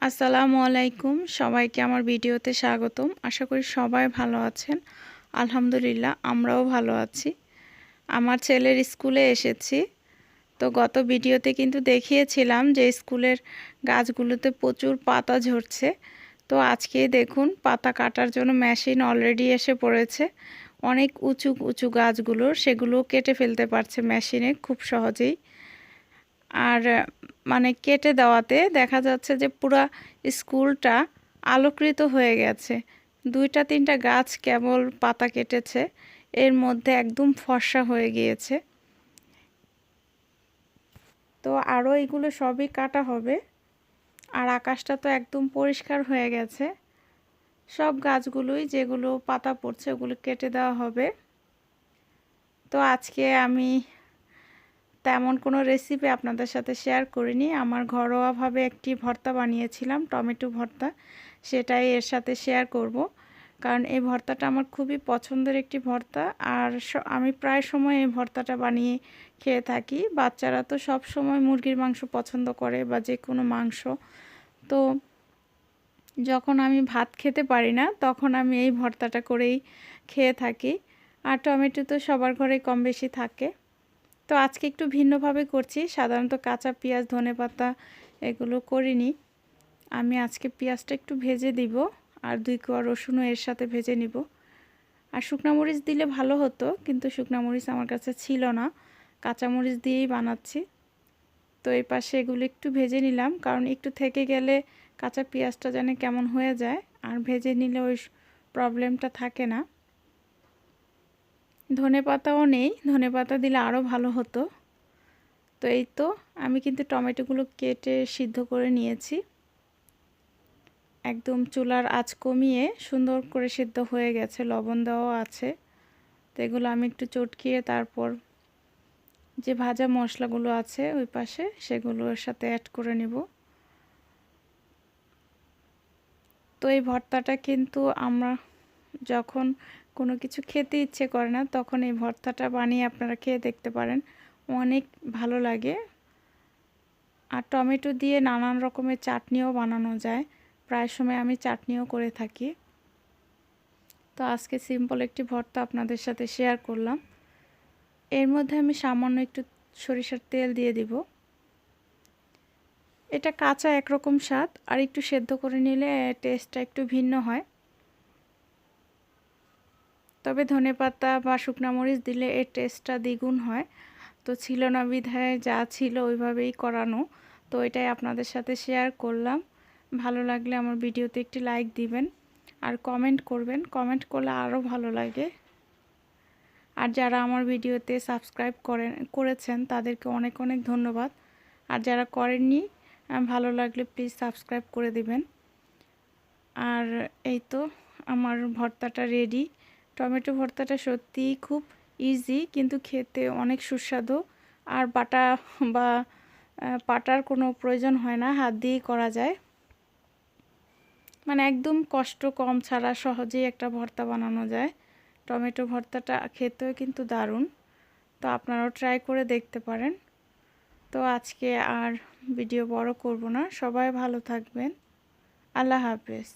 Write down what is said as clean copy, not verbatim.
আসসালামু আলাইকুম, সবাইকে আমার ভিডিওতে স্বাগতম। আশা করি সবাই ভালো আছেন। আলহামদুলিল্লাহ আমরাও ভালো আছি। আমার ছেলের স্কুলে এসেছি। তো গত ভিডিওতে কিন্তু দেখিয়েছিলাম যে স্কুলের গাছগুলোতে প্রচুর পাতা ঝরছে। তো আজকে দেখুন পাতা কাটার জন্য মেশিন অলরেডি এসে পড়েছে। অনেক উঁচু উঁচু গাছগুলো সেগুলো কেটে ফেলতে পারছে মেশিনে খুব সহজেই। আর মানে কেটে দেওয়াতে দেখা যাচ্ছে যে পুরা স্কুলটা আলোকৃত হয়ে গেছে। 2-3টা গাছ কেবল পাতা কেটেছে, এর মধ্যে একদম ফর্সা হয়ে গিয়েছে। তো আরও এগুলো সবই কাটা হবে। আর আকাশটা তো একদম পরিষ্কার হয়ে গেছে। সব গাছগুলোই যেগুলো পাতা পড়ছে ওগুলো কেটে দেওয়া হবে। তো আজকে আমি তেমন কোনো রেসিপি আপনাদের সাথে শেয়ার করিনি। আমার ঘরোয়াভাবে একটি ভর্তা বানিয়েছিলাম, টমেটো ভর্তা, সেটাই এর সাথে শেয়ার করব। কারণ এই ভর্তাটা আমার খুবই পছন্দের একটি ভর্তা। আর আমি প্রায় সময় এই ভর্তাটা বানিয়ে খেয়ে থাকি। বাচ্চারা তো সব সময় মুরগির মাংস পছন্দ করে বা যে কোনো মাংস। তো যখন আমি ভাত খেতে পারি না তখন আমি এই ভর্তাটা করেই খেয়ে থাকি। আর টমেটো তো সবার ঘরে কম বেশি থাকে। তো আজকে একটু ভিন্নভাবে করছি। সাধারণত কাঁচা পেঁয়াজ, ধনেপাতা এগুলো করিনি। আমি আজকে পেঁয়াজটা একটু ভেজে দিব আর 2 কোয়া রসুনও এর সাথে ভেজে নিব। আর শুকনো মরিচ দিলে ভালো হতো, কিন্তু শুকনো মরিচ আমার কাছে ছিল না, কাঁচা মরিচ দিয়েই বানাচ্ছি। তো এই পাশে এগুলো একটু ভেজে নিলাম, কারণ একটু থেকে গেলে কাঁচা পেঁয়াজটা যেন কেমন হয়ে যায়, আর ভেজে নিলে ওই প্রবলেমটা থাকে না। ধনেপাতাও নেই, ধনেপাতা দিলে আরও ভালো হতো। তো এই তো আমি কিন্তু টমেটোগুলো কেটে সিদ্ধ করে নিয়েছি। একদম চুলার আঁচ কমিয়ে সুন্দর করে সিদ্ধ হয়ে গেছে, লবণ দেওয়াও আছে। তো এগুলো আমি একটু চটকিয়ে তারপর যে ভাজা মশলাগুলো আছে ওই পাশে সেগুলোর সাথে অ্যাড করে নেব। তো এই ভর্তাটা কিন্তু আমরা যখন কোনো কিছু খেতে ইচ্ছে করে না তখন এই ভর্তাটা বানিয়ে আপনারা খেয়ে দেখতে পারেন, অনেক ভালো লাগে। আর টমেটো দিয়ে নানান রকমের চাটনিও বানানো যায়, প্রায় সময় আমি চাটনিও করে থাকি। তো আজকে সিম্পল একটি ভর্তা আপনাদের সাথে শেয়ার করলাম। এর মধ্যে আমি সামান্য একটু সরিষার তেল দিয়ে দিব। এটা কাঁচা একরকম স্বাদ, আর একটু সেদ্ধ করে নিলে টেস্টটা একটু ভিন্ন হয়। তবে ধনেপাতা বা শুকনো মরিচ দিলে এর টেস্টটা দ্বিগুণ হয়। তো ছিল না বিধায় যা ছিল ওইভাবেই করানো। তো এটাই আপনাদের সাথে শেয়ার করলাম। ভালো লাগলে আমার ভিডিওতে একটি লাইক দিবেন আর কমেন্ট করবেন। কমেন্ট করলে আরও ভালো লাগে। আর যারা আমার ভিডিওতে সাবস্ক্রাইব করেছেন তাদেরকে অনেক অনেক ধন্যবাদ। আর যারা করেননি, ভালো লাগলে প্লিজ সাবস্ক্রাইব করে দিবেন। আর এই তো আমার ভর্তাটা রেডি। টমেটো ভর্তাটা সত্যিই খুব ইজি, কিন্তু খেতে অনেক সুস্বাদু। আর বাটা বা পাটার কোনো প্রয়োজন হয় না, হাত দিয়েই করা যায়। মানে একদম কষ্ট কম ছাড়া সহজেই একটা ভর্তা বানানো যায়। টমেটো ভর্তাটা খেতেও কিন্তু দারুণ। তো আপনারাও ট্রাই করে দেখতে পারেন। তো আজকে আর ভিডিও বড় করব না, সবাই ভালো থাকবেন। আল্লাহ হাফেজ।